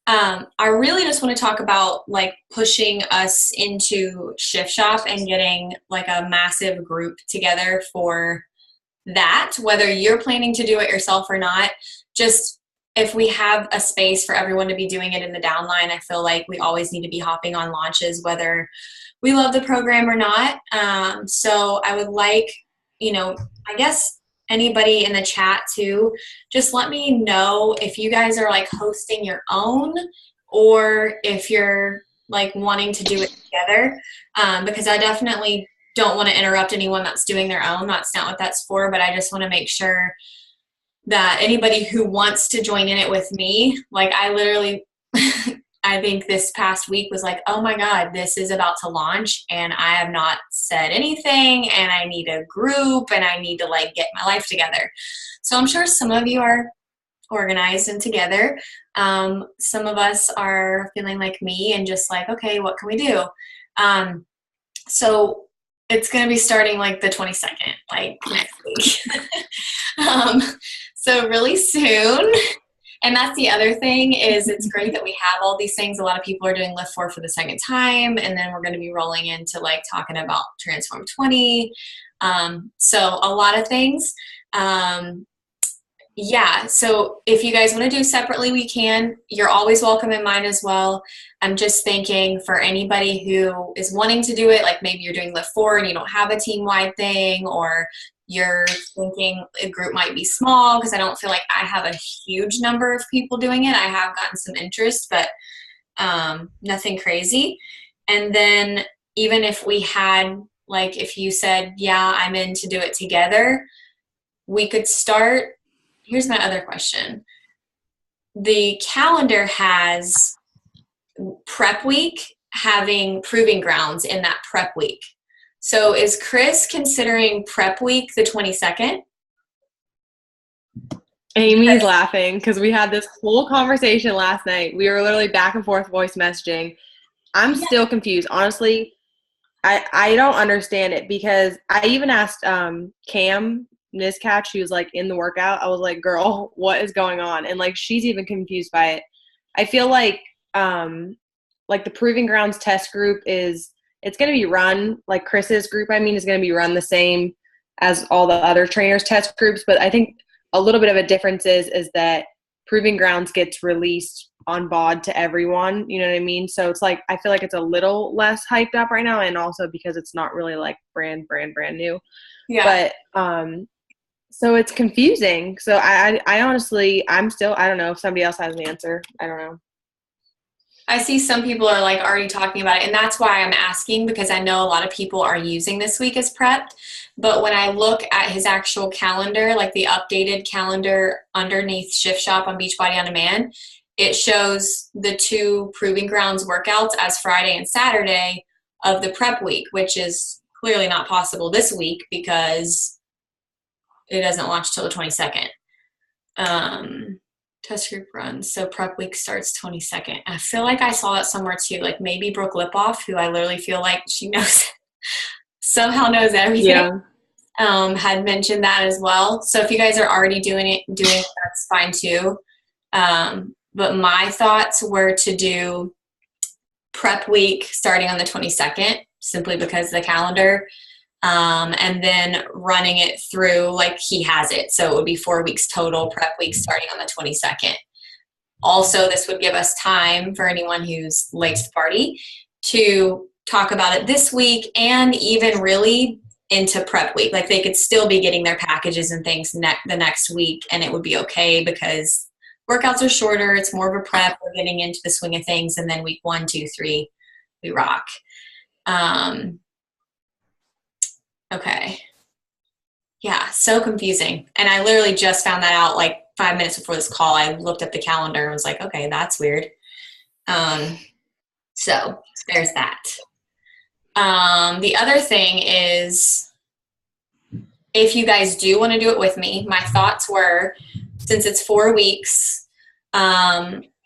I really just want to talk about like pushing us into Shift Shop and getting like a massive group together for that, whether you're planning to do it yourself or not. Just if we have a space for everyone to be doing it in the downline, I feel like we always need to be hopping on launches, whether we love the program or not. So I would like, I guess anybody in the chat too, just let me know if you guys are like hosting your own or if you're like wanting to do it together. Because I definitely don't want to interrupt anyone that's doing their own. That's not what that's for, but I just want to make sure that anybody who wants to join in it with me, like I literally, I think this past week was like, oh my God, this is about to launch and I have not said anything and I need a group and I need to like get my life together. So I'm sure some of you are organized and together. Some of us are feeling like me and just like, okay, what can we do? So it's going to be starting like the 22nd, like next week. um, so really soon. And that's the other thing is it's great that we have all these things. A lot of people are doing Lift 4 for the second time. And then we're going to be rolling into like talking about Transform 20. So a lot of things. Yeah, so if you guys want to do separately, we can. You're always welcome in mine as well. I'm just thinking for anybody who is wanting to do it, like maybe you're doing Lift 4 and you don't have a team-wide thing, or you're thinking a group might be small, because I don't feel like I have a huge number of people doing it. I have gotten some interest, but nothing crazy. And then even if we had, like if you said, yeah, I'm in to do it together, we could start. Here's my other question. The calendar has prep week having proving grounds in that prep week. So is Chris considering prep week the 22nd? Amy's laughing because we had this whole conversation last night. We were literally back and forth voice messaging. I'm still confused. Honestly, I don't understand it because I even asked Cam Nizcatch, she was like in the workout. I was like, girl, what is going on? And like she's even confused by it. I feel like the Proving Grounds test group it's going to be run, like Chris's group, is going to be run the same as all the other trainers' test groups. But I think a little bit of a difference is that Proving Grounds gets released on BOD to everyone. You know what I mean? So it's like, I feel like it's a little less hyped up right now. And also because it's not really like brand new. Yeah. But, so it's confusing. So I honestly, I don't know if somebody else has an answer. I don't know. I see some people are like already talking about it, and that's why I'm asking, because I know a lot of people are using this week as prep. But when I look at his actual calendar, like the updated calendar underneath Shift Shop on Beachbody On Demand, it shows the 2 Proving Grounds workouts as Friday and Saturday of the prep week, which is clearly not possible this week because it doesn't launch till the 22nd. Test group runs. So prep week starts 22nd. I feel like I saw it somewhere too, like maybe Brooke Lipoff, who I literally feel like she knows, somehow knows everything. Yeah. Had mentioned that as well. So if you guys are already doing it, that's fine too. But my thoughts were to do prep week starting on the 22nd, simply because the calendar, and then running it through like he has it. So it would be 4 weeks total, prep week starting on the 22nd. Also, this would give us time for anyone who's late to the party to talk about it this week and even really into prep week. Like they could still be getting their packages and things the next week, and it would be okay because workouts are shorter. It's more of a prep. We're getting into the swing of things, and then week 1, 2, 3, we rock. Okay. Yeah, so confusing. And I literally just found that out like 5 minutes before this call. I looked up the calendar and was like, okay, that's weird. So there's that. The other thing is, if you guys do want to do it with me, my thoughts were, since it's 4 weeks,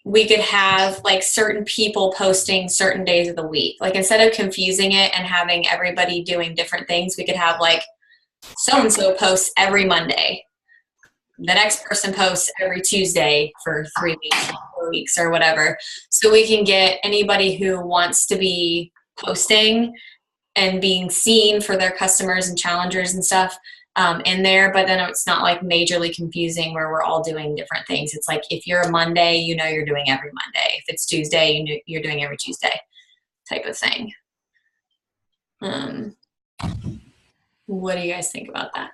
we could have like certain people posting certain days of the week. Like instead of confusing it and having everybody doing different things, we could have like so-and-so posts every Monday. the next person posts every Tuesday for 3 weeks, 4 weeks, or whatever. So we can get anybody who wants to be posting and being seen for their customers and challengers and stuff in there, but then it's not like majorly confusing where we're all doing different things. It's like if you're a Monday, you know you're doing every Monday. If it's Tuesday, you know you're doing every Tuesday type of thing. What do you guys think about that?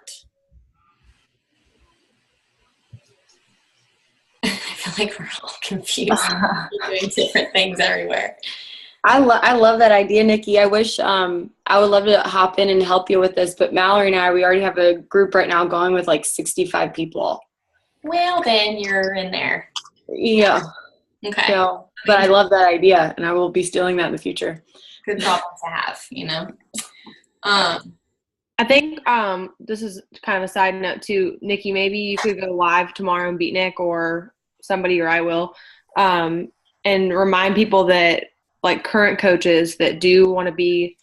I feel like we're all confused. We're doing different things everywhere. I love that idea, Nikki. I wish I would love to hop in and help you with this, but Mallory and I, we already have a group right now going with like 65 people. Well, then you're in there. Yeah. Okay. So, but I love that idea, and I will be stealing that in the future. Good problem to have, you know. I think this is kind of a side note too, Nikki. Maybe you could go live tomorrow and beat Nick or somebody, or I will, and remind people that like current coaches that do want to be,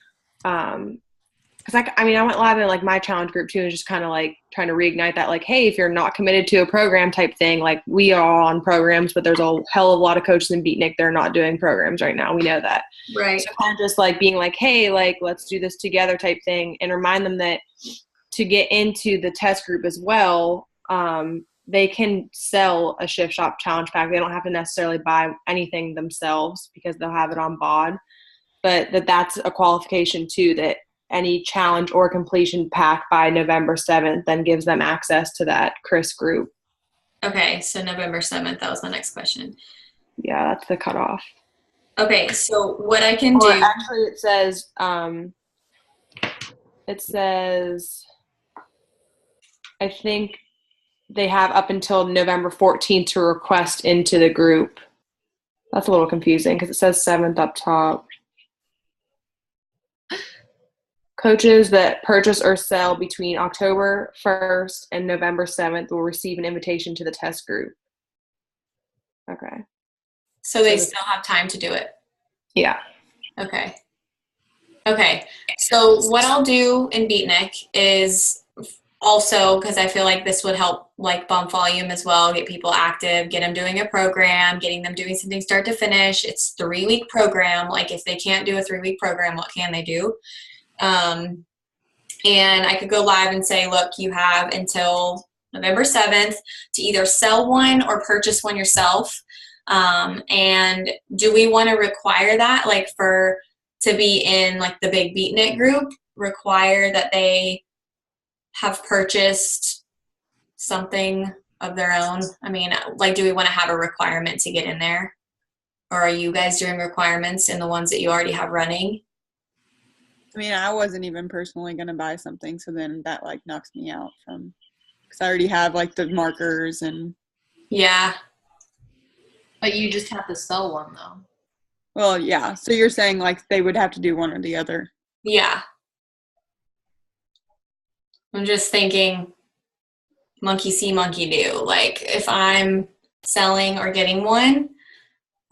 because I went live in like my challenge group too, and just kind of like trying to reignite that, like, hey, if you're not committed to a program type thing, like we are all on programs, but there's a hell of a lot of coaches in Beatnik that are not doing programs right now. We know that. Right. So kind of just like being like, hey, like let's do this together type thing, and remind them that to get into the test group as well, they can sell a Shift Shop challenge pack. They don't have to necessarily buy anything themselves because they'll have it on BOD, but that's a qualification too, that any challenge or completion pack by November 7th then gives them access to that Chris group. Okay, so November 7th, that was my next question. Yeah, that's the cutoff. Okay, so what I can do. Actually, it says, I think they have up until November 14th to request into the group. That's a little confusing because it says 7th up top. Coaches that purchase or sell between October 1st and November 7th will receive an invitation to the test group. Okay. So they still have time to do it? Yeah. Okay. Okay. So what I'll do in Beatnik is also, because I feel like this would help like bump volume as well, get people active, get them doing a program, getting them doing something start to finish. It's 3-week program. Like if they can't do a 3-week program, what can they do? And I could go live and say, look, you have until November 7th to either sell one or purchase one yourself. And do we want to require that, like to be in like the big Beatnik group, require that they have purchased something of their own? I mean, like, do we want to have a requirement to get in there? Or are you guys doing requirements in the ones that you already have running? I mean, I wasn't even personally going to buy something, so then that like knocks me out from, because I already have like the markers and. Yeah. But you just have to sell one though. Well, yeah. So you're saying like they would have to do one or the other. Yeah. I'm just thinking monkey see, monkey do. Like if I'm selling or getting one,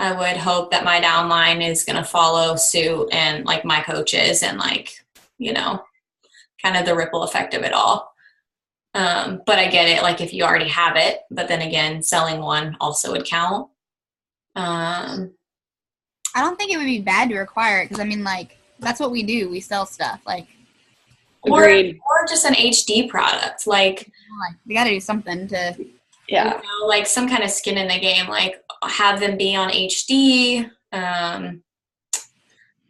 I would hope that my downline is going to follow suit and like my coaches and like, you know, kind of the ripple effect of it all. But I get it. Like if you already have it, but then again, selling one also would count. I don't think it would be bad to require it because I mean, like that's what we do. We sell stuff, like. Agreed. Or just an HD product, like we got to do something to. Yeah. You know, like some kind of skin in the game, like have them be on HD. I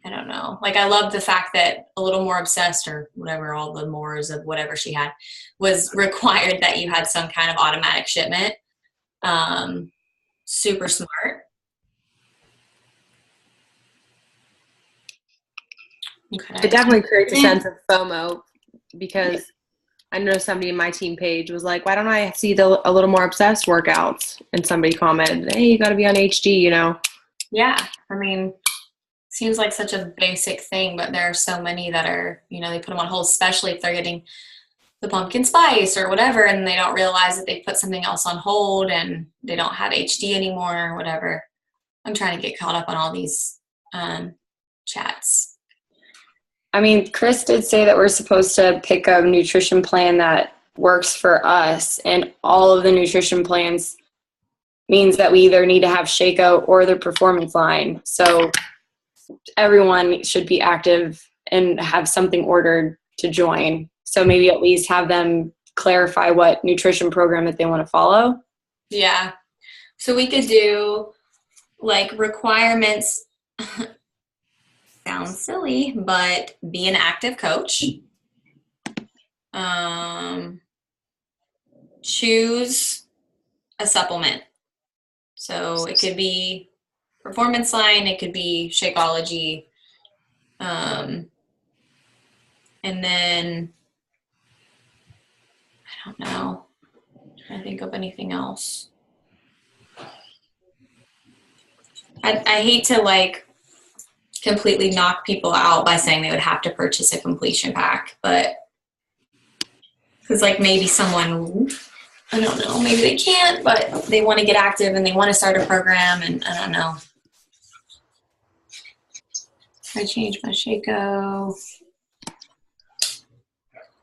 don't know. Like I love the fact that A Little More Obsessed or whatever, all the mores of whatever she had was required that you had some kind of automatic shipment. Super smart. Okay. It definitely creates a sense of FOMO because I know somebody in my team page was like, why don't I see A Little More Obsessed workouts? And somebody commented, hey, you got to be on HD, you know? Yeah. I mean, seems like such a basic thing, but there are so many that are, you know, they put them on hold, especially if they're getting the pumpkin spice or whatever, and they don't realize that they put something else on hold and they don't have HD anymore or whatever. I'm trying to get caught up on all these chats. I mean, Chris did say that we're supposed to pick a nutrition plan that works for us, and all of the nutrition plans means that we either need to have Shaco or the performance line. So everyone should be active and have something ordered to join. So maybe at least have them clarify what nutrition program that they want to follow. Yeah. So we could do like requirements. Sounds silly, but be an active coach. Choose a supplement. So it could be performance line, it could be Shakeology. And then I don't know. I'm trying to think of anything else. I hate to like completely knock people out by saying they would have to purchase a completion pack, but because like maybe someone, I don't know, maybe they can't, but they want to get active and they want to start a program, and I don't know. I changed my Shaco.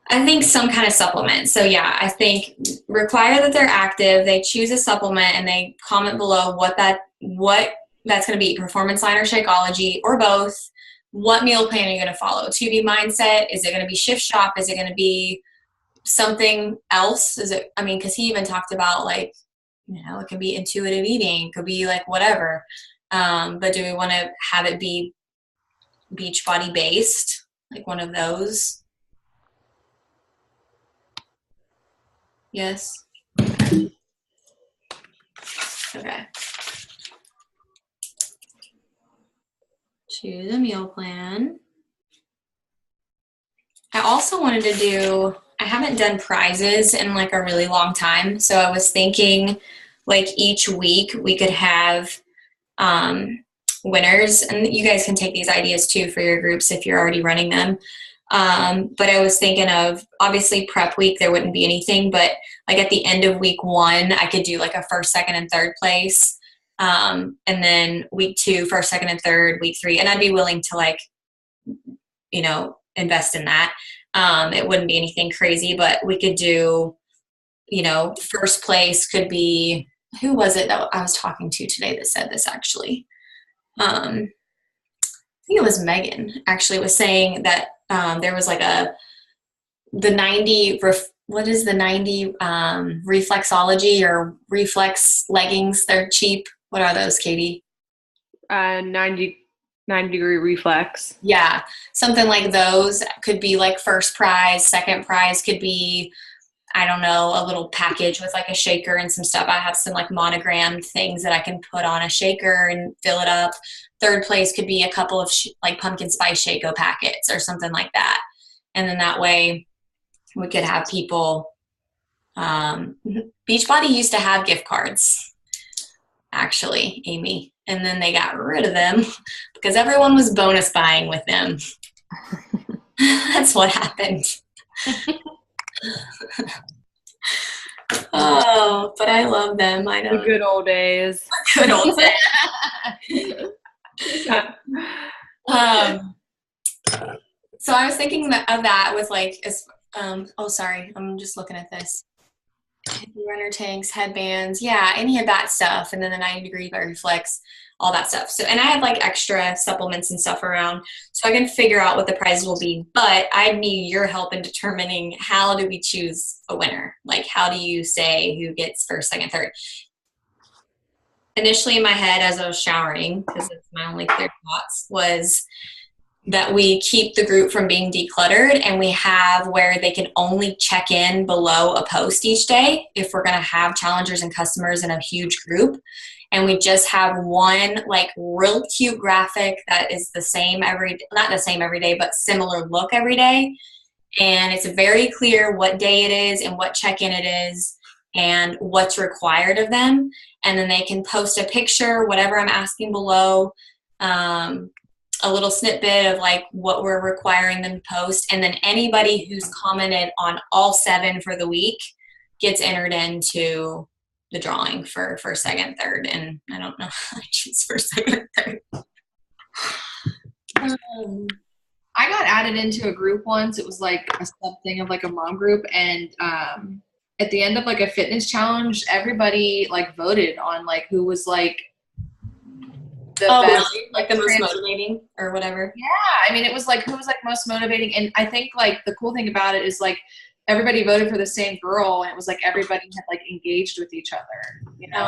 I think some kind of supplement. So yeah, I think require that they're active, they choose a supplement, and they comment below what that's going to be, performance line or Shakeology or both. What meal plan are you going to follow? 2B mindset? Is it going to be shift shop? Is it going to be something else? Is it, I mean, because he even talked about like, you know, it could be intuitive eating, it could be like whatever. But do we want to have it be Beachbody based, like one of those? Yes. Okay. Choose a meal plan. I also wanted to do, I haven't done prizes in like a really long time. So I was thinking like each week we could have winners, and you guys can take these ideas too for your groups if you're already running them. But I was thinking of, obviously prep week, there wouldn't be anything, but like at the end of week 1, I could do like a first, second, and third place. And then week 2, first, second, and third, week 3. And I'd be willing to like, you know, invest in that. It wouldn't be anything crazy, but we could do, you know, first place could be, who was it that I was talking to today that said this actually? I think it was Megan actually was saying that there was like the 90 what is the 90 reflexology or reflex leggings? They're cheap. What are those, Katie? 90 degree reflex. Yeah, something like those could be like first prize. Second prize could be, I don't know, a little package with like a shaker and some stuff. I have some like monogrammed things that I can put on a shaker and fill it up. Third place could be a couple of like pumpkin spice Shaco packets or something like that. And then that way we could have people, Beachbody used to have gift cards, actually, Amy. And then they got rid of them because everyone was bonus buying with them. That's what happened. Oh, but I love them. I know. The good old days. Good old days. So I was thinking of that with like, oh, sorry. I'm just looking at this. Runner tanks, headbands, yeah, any of that stuff, and then the 90 degree reflex, all that stuff. So, and I have like extra supplements and stuff around, so I can figure out what the prizes will be. But I need your help in determining how do we choose a winner. Like, how do you say who gets first, second, third? Initially in my head, as I was showering, because it's my only clear thoughts, was that we keep the group from being decluttered, and we have where they can only check in below a post each day if we're going to have challengers and customers in a huge group. And we just have one like real cute graphic that is the same not the same every day, but similar look every day. And it's very clear what day it is and what check-in it is and what's required of them. And then they can post a picture, whatever I'm asking below, a little snippet of like what we're requiring them to post, and then anybody who's commented on all 7 for the week gets entered into the drawing for first, second, third. And I don't know how to choose first, second, third. I got added into a group once. It was like a something of like a mom group, and at the end of like a fitness challenge, everybody like voted on like who was like the best, really? Like the most motivating or whatever. Yeah, I mean, it was like who was like most motivating, and I think like the cool thing about it is like everybody voted for the same girl, and it was like everybody had like engaged with each other. You know,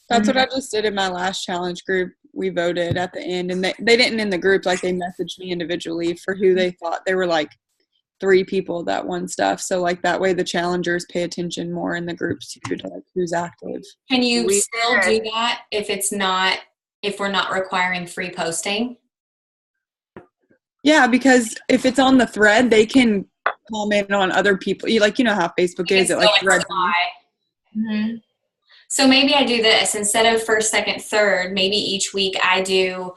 That's what I just did in my last challenge group. We voted at the end, and they didn't in the group, like they messaged me individually for who they thought. There were like 3 people that won stuff, so like that way the challengers pay attention more in the groups too to like who's active. Can you still do that if we're not requiring free posting? Yeah, because if it's on the thread, they can comment on other people. You know how Facebook is. It like thread. Mm-hmm. So maybe I do this instead of first, second, third. Maybe each week I do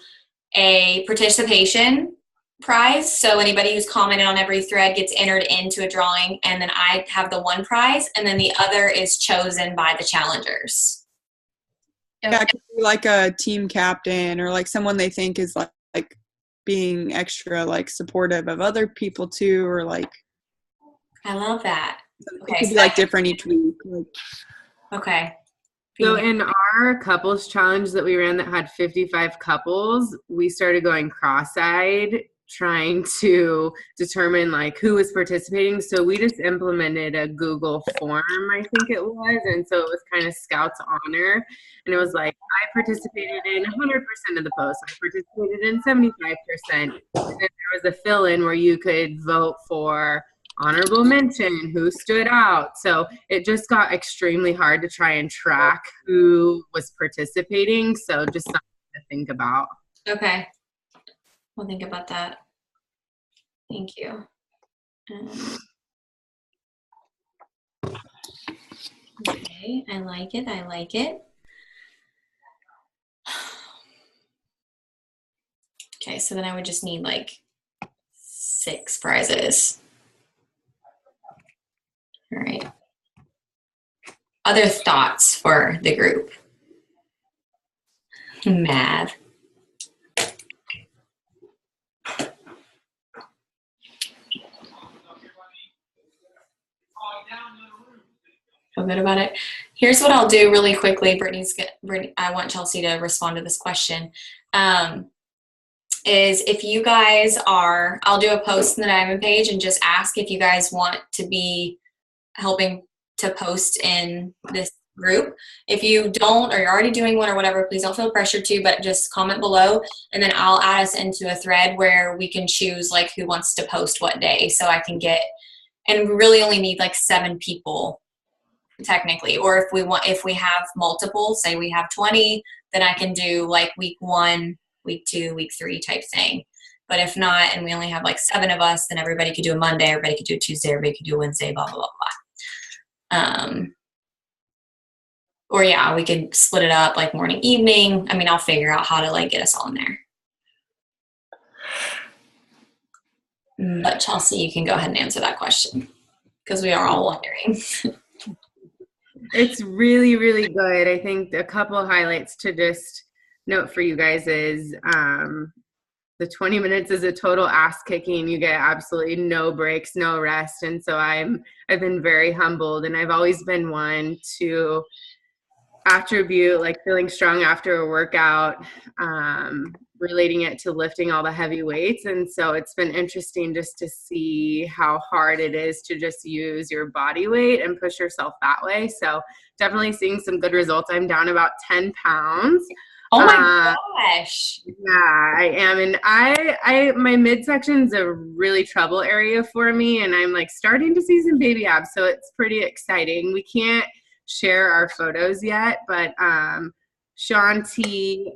a participation prize. So anybody who's commented on every thread gets entered into a drawing, and then I have the one prize, and then the other is chosen by the challengers. Yeah, it could be like a team captain or like someone they think is like being extra like supportive of other people too, or like. I love that. Okay, it could be like different each week. Okay. So in our couples challenge that we ran that had 55 couples, we started going cross-eyed, trying to determine like who was participating. So we just implemented a Google form, I think it was. And so it was kind of Scouts Honor. And it was like, I participated in 100% of the posts. I participated in 75%. And then there was a fill-in where you could vote for honorable mention, who stood out. So it just got extremely hard to try and track who was participating. So just something to think about. Okay. We'll think about that. Thank you. Okay, I like it. I like it. Okay, so then I would just need like 6 prizes. All right. Other thoughts for the group? Mad. Feel good about it. Here's what I'll do really quickly. I want Chelsea to respond to this question. Is if you guys I'll do a post in the Diamond page and just ask if you guys want to be helping to post in this group. If you don't, or you're already doing one or whatever, please don't feel pressured to, but just comment below, and then I'll add us into a thread where we can choose like who wants to post what day, so I can get, and we really only need like 7 people technically, or if we have multiple, say we have 20, then I can do like week 1, week 2, week 3 type thing. But if not, and we only have like 7 of us, then everybody could do a Monday, everybody could do a Tuesday, everybody could do a Wednesday, blah, blah, blah, blah. Or yeah, we could split it up like morning, evening. I mean, I'll figure out how to like get us all in there. But Chelsea, you can go ahead and answer that question because we are all wondering. It's really, really good. I think a couple of highlights to just note for you guys is the 20 minutes is a total ass kicking. You get absolutely no breaks, no rest. And so I've been very humbled, and I've always been one to attribute like feeling strong after a workout, relating it to lifting all the heavy weights. And so it's been interesting just to see how hard it is to just use your body weight and push yourself that way. So definitely seeing some good results. I'm down about 10 pounds. Oh my gosh. Yeah, I am. And I my midsection's a really trouble area for me, and I'm like starting to see some baby abs. So it's pretty exciting. We can't share our photos yet, but Shanti,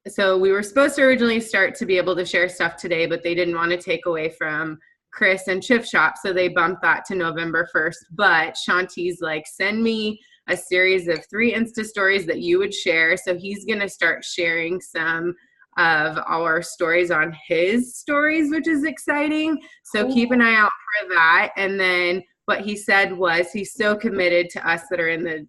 so we were supposed to originally start to be able to share stuff today, but they didn't want to take away from Chris and Chip Shop, so they bumped that to November 1st. But Shanti's like, send me a series of 3 Insta stories that you would share. So he's going to start sharing some of our stories on his stories, which is exciting. So keep an eye out for that. And then what he said was he's so committed to us that are in the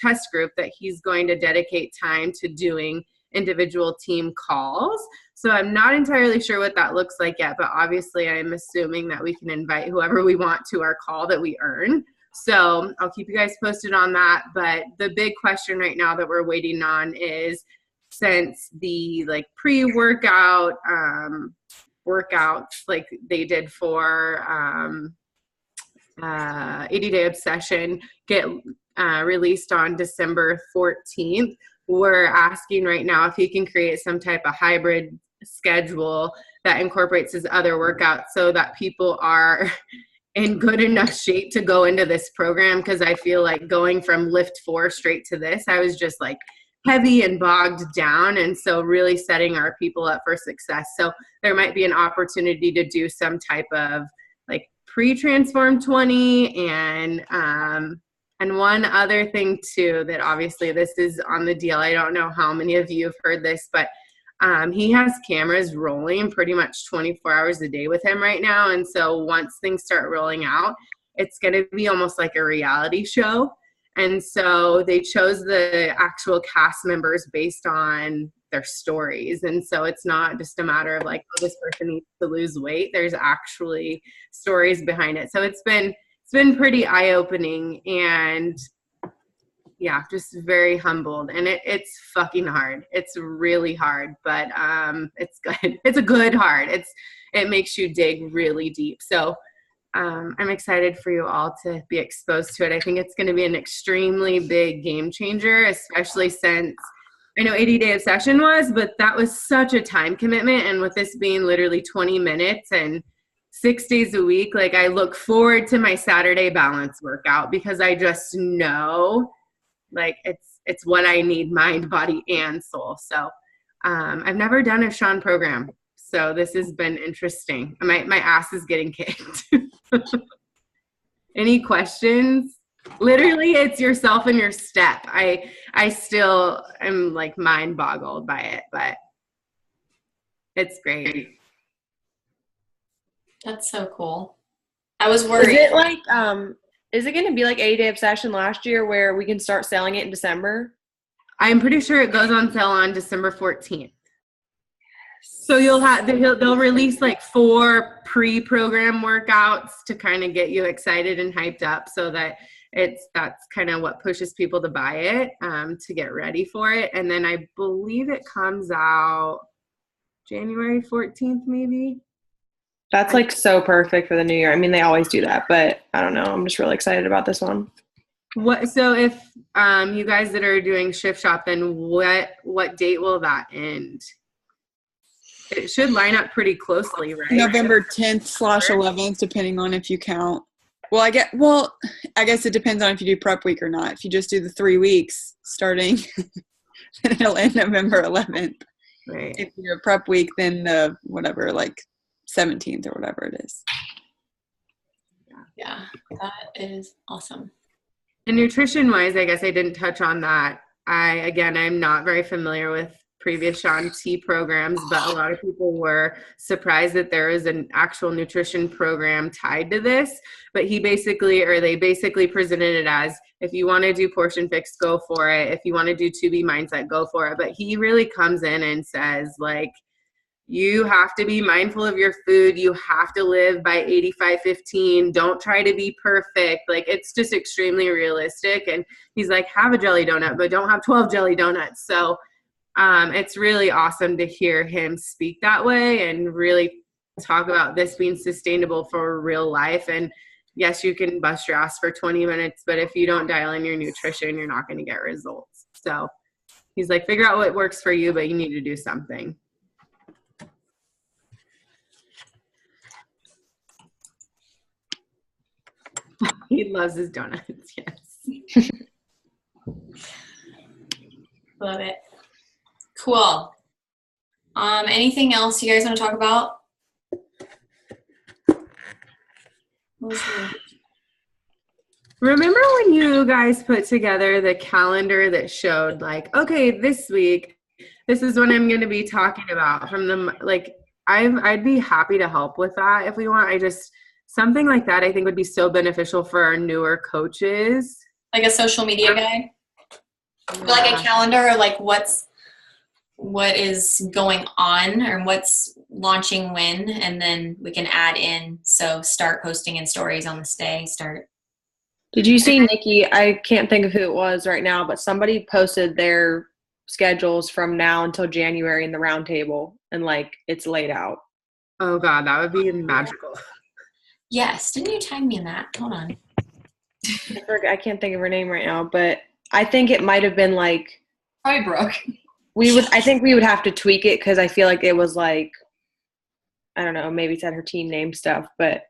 test group that he's going to dedicate time to doing individual team calls. So I'm not entirely sure what that looks like yet, but obviously I'm assuming that we can invite whoever we want to our call that we earn. So I'll keep you guys posted on that. But the big question right now that we're waiting on is, since the like pre-workout workouts like they did for 80 Day Obsession get released on December 14th, we're asking right now if he can create some type of hybrid schedule that incorporates his other workouts so that people are in good enough shape to go into this program. Because I feel like going from Lift 4 straight to this, I was just like heavy and bogged down, and so really setting our people up for success. So there might be an opportunity to do some type of like pre-transform 20 and one other thing too, that obviously this is on the deal. I don't know how many of you have heard this, but he has cameras rolling pretty much 24 hours a day with him right now. And so once things start rolling out, it's going to be almost like a reality show. And so they chose the actual cast members based on their stories. And so it's not just a matter of like, oh, this person needs to lose weight. There's actually stories behind it. So it's been pretty eye-opening, and yeah, just very humbled. And it's fucking hard. It's really hard, but it's good. It's a good hard. It makes you dig really deep. So I'm excited for you all to be exposed to it. I think it's going to be an extremely big game changer, especially since I know 80 Day Obsession was, but that was such a time commitment. And with this being literally 20 minutes and 6 days a week, like I look forward to my Saturday balance workout because I just know like it's what I need, mind, body, and soul. So I've never done a Sean program. So this has been interesting. My ass is getting kicked. Any questions? Literally, it's yourself and your step. I still am like mind boggled by it, but it's great. That's so cool. I was worried. Is it going to be like 80 Day Obsession last year where we can start selling it in December? I'm pretty sure it goes on sale on December 14th. So they'll release like 4 pre-program workouts to kind of get you excited and hyped up, so that that's kind of what pushes people to buy it, to get ready for it. And then I believe it comes out January 14th, maybe. That's like so perfect for the new year. I mean, they always do that, but I don't know. I'm just really excited about this one. So if you guys that are doing Shift Shop, then what date will that end? It should line up pretty closely, right? November 10th/11th, depending on if you count. Well, I guess it depends on if you do prep week or not. If you just do the 3 weeks starting, then it'll end November 11th. Right. If you're a prep week, then the whatever, like 17th or whatever it is. Yeah, that is awesome. And nutrition-wise, I guess I didn't touch on that. I'm not very familiar with previous Shaun T programs, but a lot of people were surprised that there is an actual nutrition program tied to this. But they basically presented it as, if you want to do Portion Fix, go for it. If you want to do 2B Mindset, go for it. But he really comes in and says, like, you have to be mindful of your food. You have to live by 85-15. Don't try to be perfect. Like, it's just extremely realistic. And he's like, have a jelly donut, but don't have 12 jelly donuts. So it's really awesome to hear him speak that way and really talk about this being sustainable for real life. And yes, you can bust your ass for 20 minutes, but if you don't dial in your nutrition, you're not going to get results. So he's like, figure out what works for you, but you need to do something. He loves his donuts, yes. Love it. Cool. Anything else you guys want to talk about? Remember when you guys put together the calendar that showed like, okay, this week, this is what I'm going to be talking about from the, like, I'd be happy to help with that if we want. Something like that I think would be so beneficial for our newer coaches. Like a social media guide? Like a calendar, or like what is going on or what's launching when, and then we can add in. So start posting in stories on this day. Did you see, Nikki? I can't think of who it was right now, but somebody posted their schedules from now until January in the round table, and like it's laid out. Oh God, that would be magical. Yes. Didn't you tag me in that? Hold on. I can't think of her name right now, but I think it might have been like Probably Brooke. I think we would have to tweak it because I feel like it was like, I don't know, maybe said her team name stuff, but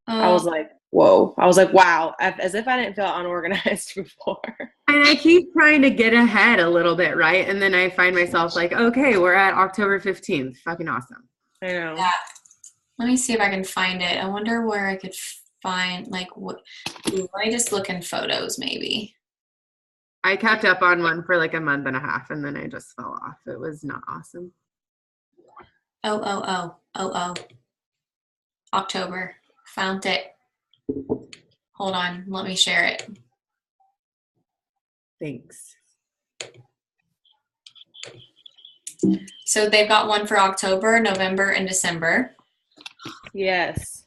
I was like, whoa. I was like, wow, as if I didn't feel unorganized before. And I keep trying to get ahead a little bit, right? And then I find myself like, okay, we're at October 15th. Fucking awesome. I know. Yeah. Let me see if I can find it. I wonder where I could find, like, what. Ooh, let me just look in photos, maybe. I kept up on one for like a month and a half, and then I just fell off. It was not awesome. Oh. October. Found it. Hold on. Let me share it. Thanks. So they've got one for October, November, and December. Yes.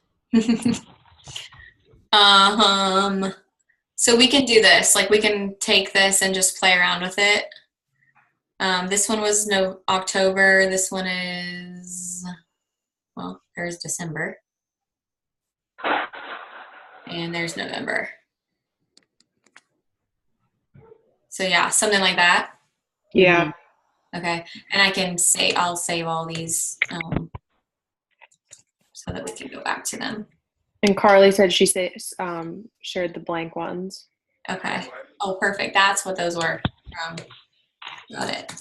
So we can do this. Like, we can take this and just play around with it. This one was October. This one is, well, there's December. And there's November. So yeah, something like that. Yeah. Okay. And I'll save all these so that we can go back to them. And Carly said she shared the blank ones. Okay. Oh, perfect. That's what those were. Got it.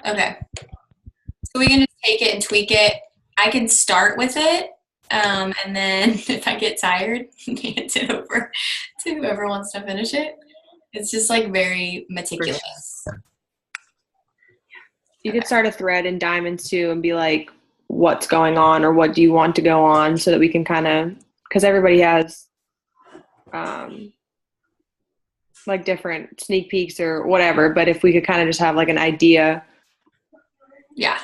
Okay. So we can just take it and tweak it. I can start with it, and then if I get tired, hand it over to whoever wants to finish it. It's just like very meticulous. You could start a thread in Diamonds too and be like, what's going on or what do you want to go on, so that we can kind of, because everybody has like different sneak peeks or whatever, but if we could kind of just have like an idea. Yeah.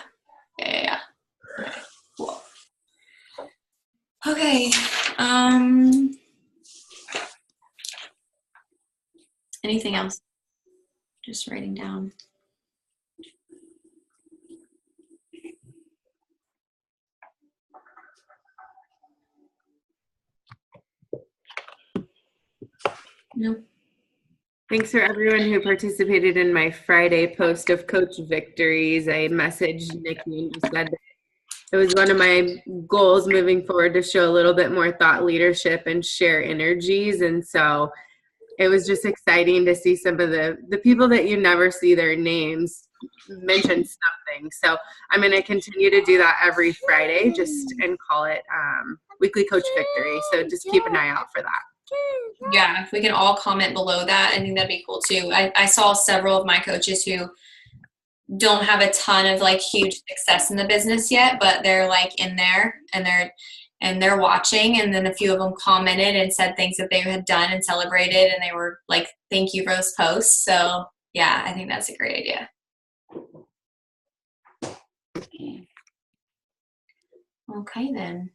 Okay, cool. Okay. Anything else? Just writing down. No. Thanks for everyone who participated in my Friday post of Coach Victories. I messaged Nikki and just said that it was one of my goals moving forward to show a little bit more thought leadership and share energies. And so it was just exciting to see some of the people that you never see their names mention something. So I'm going to continue to do that every Friday and call it Weekly Coach Victory. So just keep an eye out for that. Yeah, if we can all comment below that, I think that'd be cool too. I saw several of my coaches who don't have a ton of like huge success in the business yet, but they're like in there and they're watching, and then a few of them commented and said things that they had done and celebrated, and they were like, thank you for those posts. So yeah, I think that's a great idea. Okay then.